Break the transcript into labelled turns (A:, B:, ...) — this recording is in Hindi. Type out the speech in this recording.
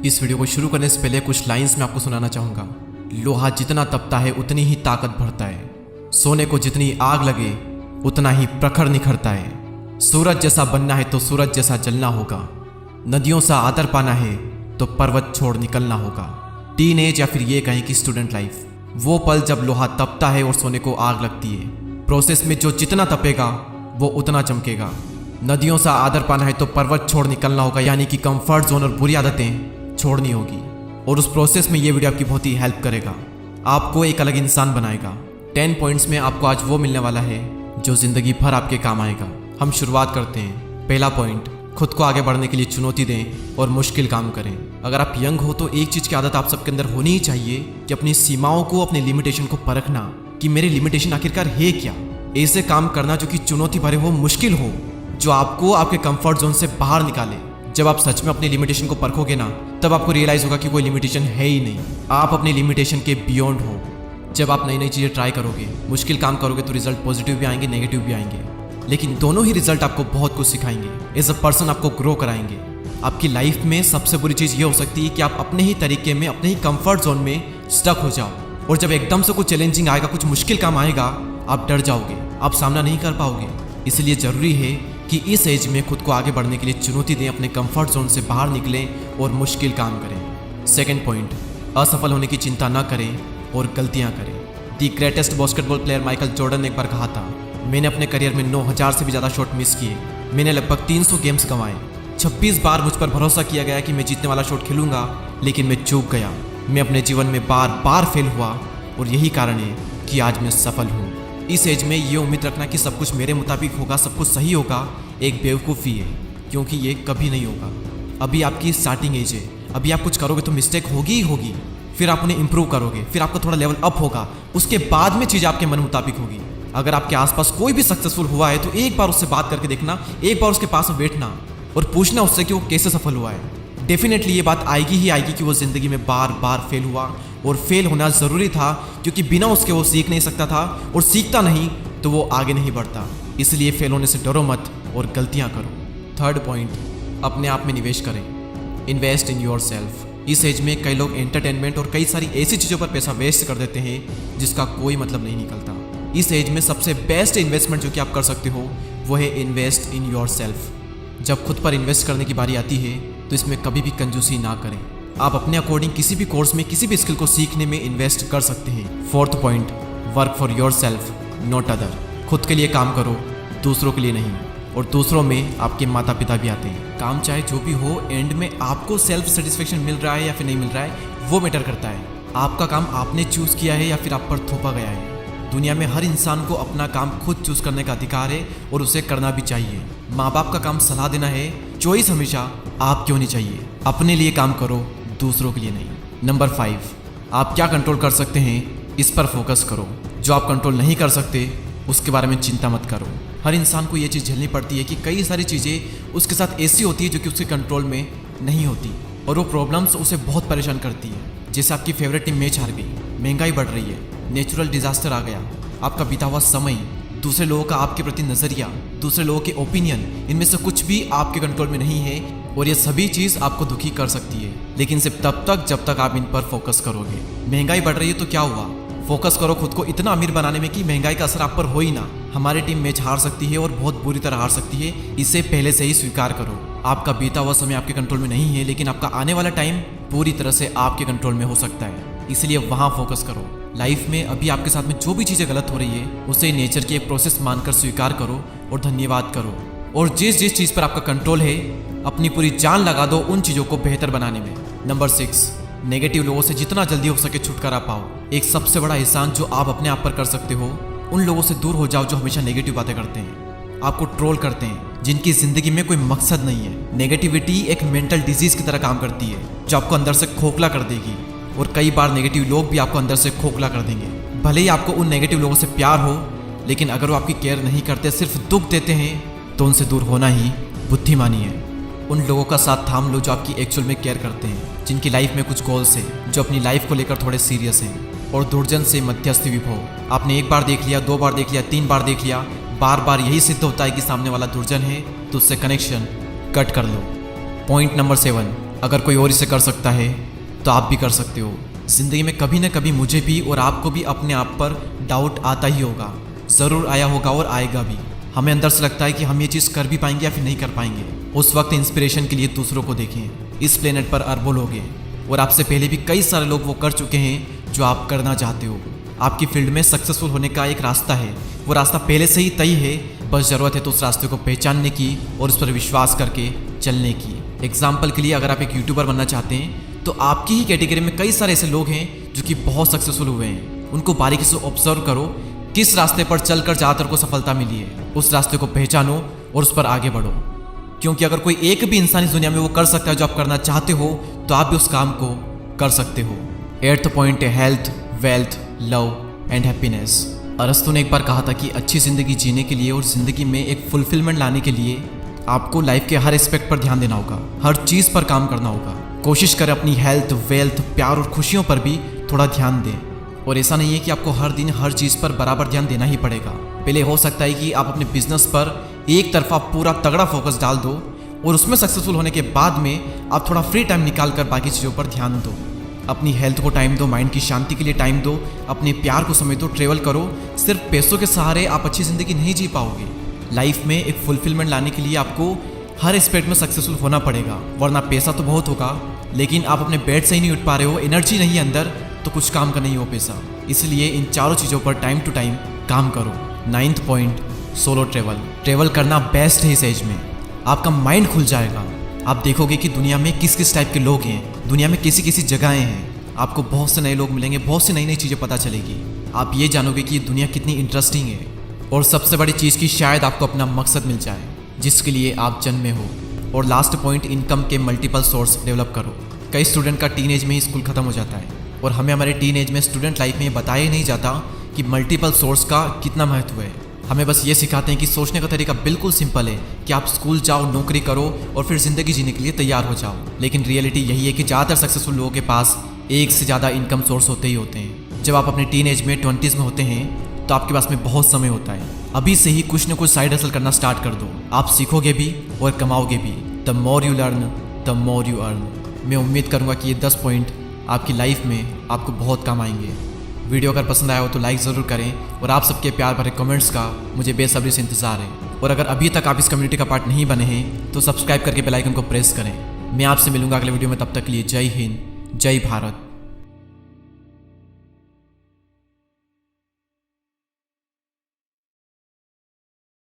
A: इस वीडियो को शुरू करने से पहले कुछ लाइंस मैं आपको सुनाना चाहूँगा। लोहा जितना तपता है उतनी ही ताकत भरता है। सोने को जितनी आग लगे उतना ही प्रखर निखरता है। सूरज जैसा बनना है तो सूरज जैसा जलना होगा। नदियों सा आदर पाना है तो पर्वत छोड़ निकलना होगा। टीनेज या फिर ये कहें कि स्टूडेंट लाइफ, वो पल जब लोहा तपता है और सोने को आग लगती है। प्रोसेस में जो जितना तपेगा वो उतना चमकेगा। नदियों सा आदर पाना है तो पर्वत छोड़ निकलना होगा, यानी कि कंफर्ट जोन और बुरी आदतें छोड़नी होगी। और उस प्रोसेस में ये वीडियो आपकी बहुत ही हेल्प करेगा, आपको एक अलग इंसान बनाएगा। 10 पॉइंट्स में आपको आज वो मिलने वाला है जो जिंदगी भर आपके काम आएगा। हम शुरुआत करते हैं। पहला पॉइंट, खुद को आगे बढ़ने के लिए चुनौती दें और मुश्किल काम करें। अगर आप यंग हो तो एक चीज़ की आदत आप सबके अंदर होनी ही चाहिए कि अपनी सीमाओं को, अपनी लिमिटेशन को परखना कि मेरे लिमिटेशन आखिरकार है क्या। ऐसे काम करना जो कि चुनौती भरे हो, मुश्किल हो, जो आपको आपके कंफर्ट जोन से बाहर निकाले। जब आप सच में अपनी लिमिटेशन को परखोगे ना, तब आपको रियलाइज होगा कि कोई लिमिटेशन है ही नहीं, आप अपनी लिमिटेशन के बियॉन्ड हो। जब आप नई नई चीज़ें ट्राई करोगे, मुश्किल काम करोगे तो रिजल्ट पॉजिटिव भी आएंगे, नेगेटिव भी आएंगे, लेकिन दोनों ही रिजल्ट आपको बहुत कुछ सिखाएंगे। एज अ पर्सन आपको ग्रो कराएंगे। आपकी लाइफ में सबसे बुरी चीज़ ये हो सकती है कि आप अपने ही तरीके में, अपने ही कंफर्ट जोन में स्टक हो जाओ, और जब एकदम से कुछ चैलेंजिंग आएगा, कुछ मुश्किल काम आएगा, आप डर जाओगे, आप सामना नहीं कर पाओगे। इसलिए ज़रूरी है कि इस एज में खुद को आगे बढ़ने के लिए चुनौती दें, अपने कंफर्ट जोन से बाहर निकलें और मुश्किल काम करें। सेकेंड पॉइंट, असफल होने की चिंता न करें और गलतियाँ करें। The greatest basketball player Michael Jordan ने एक बार कहा था, मैंने अपने करियर में 9000 से भी ज़्यादा शॉट मिस किए, मैंने लगभग 300 गेम्स गंवाए, 26 बार मुझ पर भरोसा किया गया कि मैं जीतने वाला शॉट खेलूंगा, लेकिन मैं चूक गया। मैं अपने जीवन में बार बार फेल हुआ और यही कारण है कि आज मैं सफल हूँ। इस एज में ये उम्मीद रखना कि सब कुछ मेरे मुताबिक होगा, सब कुछ सही होगा, एक बेवकूफ़ी है, क्योंकि ये कभी नहीं होगा। अभी आपकी स्टार्टिंग एज है, अभी आप कुछ करोगे तो मिस्टेक होगी ही होगी, फिर आप उन्हें इंप्रूव करोगे, फिर आपका थोड़ा लेवल अप होगा, उसके बाद में चीज़ आपके मन मुताबिक होगी। अगर आपके आसपास कोई भी सक्सेसफुल हुआ है तो एक बार उससे बात करके देखना, एक बार उसके पास में बैठना और पूछना उससे कि वो कैसे सफल हुआ है। डेफिनेटली ये बात आएगी ही आएगी कि वो ज़िंदगी में बार बार फेल हुआ, और फेल होना ज़रूरी था, क्योंकि बिना उसके वो सीख नहीं सकता था, और सीखता नहीं तो वो आगे नहीं बढ़ता। इसलिए फेल होने से डरो मत और गलतियाँ करो। थर्ड पॉइंट, अपने आप में निवेश करें। Invest in your self. इस एज में कई लोग एंटरटेनमेंट और कई सारी ऐसी चीज़ों पर पैसा वेस्ट कर देते हैं जिसका कोई मतलब नहीं निकलता। इस एज में सबसे बेस्ट इन्वेस्टमेंट जो कि आप कर सकते हो वो है इन्वेस्ट इन योर सेल्फ। जब खुद पर इन्वेस्ट करने की बारी आती है तो इसमें कभी भी कंजूसी ना करें। आप अपने अकॉर्डिंग किसी भी कोर्स में, किसी भी स्किल को सीखने में इन्वेस्ट कर सकते हैं। Fourth point, work for your self not other. खुद के लिए काम करो, दूसरों के लिए नहीं। और दूसरों में आपके माता पिता भी आते हैं। काम चाहे जो भी हो, एंड में आपको सेल्फ सेटिस्फेक्शन मिल रहा है या फिर नहीं मिल रहा है, वो मैटर करता है। आपका काम आपने चूज़ किया है या फिर आप पर थोपा गया है। दुनिया में हर इंसान को अपना काम खुद चूज़ करने का अधिकार है और उसे करना भी चाहिए। माँ बाप का काम सलाह देना है, चॉइस हमेशा आपकी होनी चाहिए। अपने लिए काम करो, दूसरों के लिए नहीं। नंबर 5, आप क्या कंट्रोल कर सकते हैं इस पर फोकस करो। जो आप कंट्रोल नहीं कर सकते उसके बारे में चिंता मत करो। हर इंसान को ये चीज़ झेलनी पड़ती है कि कई सारी चीज़ें उसके साथ ऐसी होती है जो कि उसके कंट्रोल में नहीं होती, और वो प्रॉब्लम्स उसे बहुत परेशान करती है। जैसे आपकी फेवरेट टीम मैच हार गई, महंगाई बढ़ रही है, नेचुरल डिजास्टर आ गया, आपका बीता हुआ समय, दूसरे लोगों का आपके प्रति नज़रिया, दूसरे लोगों के ओपिनियन, इनमें से कुछ भी आपके कंट्रोल में नहीं है, और ये सभी चीज़ आपको दुखी कर सकती है, लेकिन सिर्फ तब तक जब तक आप इन पर फोकस करोगे। महंगाई बढ़ रही है तो क्या हुआ, फोकस करो खुद को इतना अमीर बनाने में कि महंगाई का असर आप पर हो ही ना। हमारी टीम मैच हार सकती है और बहुत बुरी तरह हार सकती है, इसे पहले से ही स्वीकार करो। आपका बीता हुआ समय आपके कंट्रोल में नहीं है, लेकिन आपका आने वाला टाइम पूरी तरह से आपके कंट्रोल में हो सकता है, इसलिए वहाँ फोकस करो। लाइफ में अभी आपके साथ में जो भी चीज़ें गलत हो रही है उसे नेचर की एक प्रोसेस मानकर स्वीकार करो और धन्यवाद करो। और जिस जिस चीज़ पर आपका कंट्रोल है, अपनी पूरी जान लगा दो उन चीज़ों को बेहतर बनाने में। नंबर 6, नेगेटिव लोगों से जितना जल्दी हो सके छुटकारा पाओ। एक सबसे बड़ा एहसान जो आप अपने आप पर कर सकते हो, उन लोगों से दूर हो जाओ जो हमेशा नेगेटिव बातें करते हैं, आपको ट्रोल करते हैं, जिनकी ज़िंदगी में कोई मकसद नहीं है। नेगेटिविटी एक मेंटल डिजीज़ की तरह काम करती है जो आपको अंदर से खोखला कर देगी, और कई बार नेगेटिव लोग भी आपको अंदर से खोखला कर देंगे। भले ही आपको उन नेगेटिव लोगों से प्यार हो, लेकिन अगर वो आपकी केयर नहीं करते, सिर्फ दुख देते हैं, तो उनसे दूर होना ही बुद्धिमानी है। उन लोगों का साथ थाम लो जो आपकी एक्चुअल में केयर करते हैं, जिनकी लाइफ में कुछ गोल्स हैं, जो अपनी लाइफ को लेकर थोड़े सीरियस हैं। और दुर्जन से मध्यस्थी विभव। आपने एक बार देख लिया, 2 बार देख लिया, 3 बार देख लिया, बार बार यही सिद्ध होता है कि सामने वाला दुर्जन है, तो उससे कनेक्शन कट कर लो। पॉइंट नंबर 7, अगर कोई और इसे कर सकता है तो आप भी कर सकते हो। ज़िंदगी में कभी ना कभी मुझे भी और आपको भी अपने आप पर डाउट आता ही होगा, ज़रूर आया होगा और आएगा भी। हमें अंदर से लगता है कि हम ये चीज़ कर भी पाएंगे या फिर नहीं कर पाएंगे। उस वक्त इंस्पिरेशन के लिए दूसरों को देखें। इस प्लेनेट पर अरबों लोग हैं और आपसे पहले भी कई सारे लोग वो कर चुके हैं जो आप करना चाहते हो। आपकी फील्ड में सक्सेसफुल होने का एक रास्ता है, वो रास्ता पहले से ही तय है, बस ज़रूरत है तो उस रास्ते को पहचानने की और उस पर विश्वास करके चलने की। एग्जाम्पल के लिए अगर आप एक यूट्यूबर बनना चाहते हैं तो आपकी ही कैटेगरी में कई सारे ऐसे लोग हैं जो कि बहुत सक्सेसफुल हुए हैं। उनको बारीकी से ऑब्जर्व करो, किस रास्ते पर चलकर ज़्यादातर को सफलता मिली है, उस रास्ते को पहचानो और उस पर आगे बढ़ो। क्योंकि अगर कोई एक भी इंसान इस दुनिया में वो कर सकता है जो आप करना चाहते हो, तो आप भी उस काम को कर सकते हो। 8th पॉइंट है health, wealth, love and happiness. अरस्तु ने एक बार कहा था कि अच्छी ज़िंदगी जीने के लिए और ज़िंदगी में एक फुलफिलमेंट लाने के लिए आपको लाइफ के हर एस्पेक्ट पर ध्यान देना होगा, हर चीज़ पर काम करना होगा। कोशिश करें अपनी हेल्थ, वेल्थ, प्यार और खुशियों पर भी थोड़ा ध्यान दें। और ऐसा नहीं है कि आपको हर दिन हर चीज़ पर बराबर ध्यान देना ही पड़ेगा। पहले हो सकता है कि आप अपने बिजनेस पर एक तरफा पूरा तगड़ा फोकस डाल दो और उसमें सक्सेसफुल होने के बाद में आप थोड़ा फ्री टाइम निकाल कर बाकी चीज़ों पर ध्यान दो। अपनी हेल्थ को टाइम दो, माइंड की शांति के लिए टाइम दो, अपने प्यार को समय दो, ट्रेवल करो। सिर्फ पैसों के सहारे आप अच्छी ज़िंदगी नहीं जी पाओगे। लाइफ में एक फुलफिलमेंट लाने के लिए आपको हर एस्पेक्ट में सक्सेसफुल होना पड़ेगा, वरना पैसा तो बहुत होगा लेकिन आप अपने बेड से ही नहीं उठ पा रहे हो, एनर्जी नहीं है अंदर, तो कुछ काम का नहीं हो पैसा। इसलिए इन चारों चीज़ों पर टाइम टू टाइम काम करो। 9th point solo travel. Travel करना बेस्ट है इस एज में, आपका माइंड खुल जाएगा। आप देखोगे कि दुनिया में किस किस टाइप के लोग हैं, दुनिया में कैसी कैसी जगहें हैं। आपको बहुत से नए लोग मिलेंगे, बहुत सी नई नई चीज़ें पता चलेगी। आप ये जानोगे कि ये दुनिया कितनी इंटरेस्टिंग है। और सबसे बड़ी चीज़ की शायद आपको अपना मकसद मिल जाए जिसके लिए आप जन्मे हो। और लास्ट पॉइंट, इनकम के मल्टीपल सोर्स डेवलप करो। कई स्टूडेंट का टीनेज में ही स्कूल खत्म हो जाता है और हमें हमारे टीनेज में, स्टूडेंट लाइफ में ये बताया ही नहीं जाता कि मल्टीपल सोर्स का कितना महत्व है। हमें बस ये सिखाते हैं कि सोचने का तरीका बिल्कुल सिंपल है कि आप स्कूल जाओ, नौकरी करो और फिर ज़िंदगी जीने के लिए तैयार हो जाओ। लेकिन रियलिटी यही है कि ज़्यादातर सक्सेसफुल लोगों के पास एक से ज़्यादा इनकम सोर्स होते ही होते हैं। जब आप अपने टीनेज में 20s में होते हैं तो आपके पास में बहुत समय होता है। अभी से ही कुछ न कुछ साइड हसल करना स्टार्ट कर दो, आप सीखोगे भी और कमाओगे भी। The more you learn the more you earn. मैं उम्मीद करूँगा कि ये 10 पॉइंट आपकी लाइफ में आपको बहुत काम आएंगे। वीडियो अगर पसंद आया हो तो लाइक ज़रूर करें और आप सबके प्यार भरे कमेंट्स का मुझे बेसब्री से इंतज़ार है। और अगर अभी तक आप इस कम्युनिटी का पार्ट नहीं बने हैं तो सब्सक्राइब करके बेल आइकन को प्रेस करें। मैं आपसे मिलूंगा अगले वीडियो में, तब तक के लिए जय हिंद, जय भारत।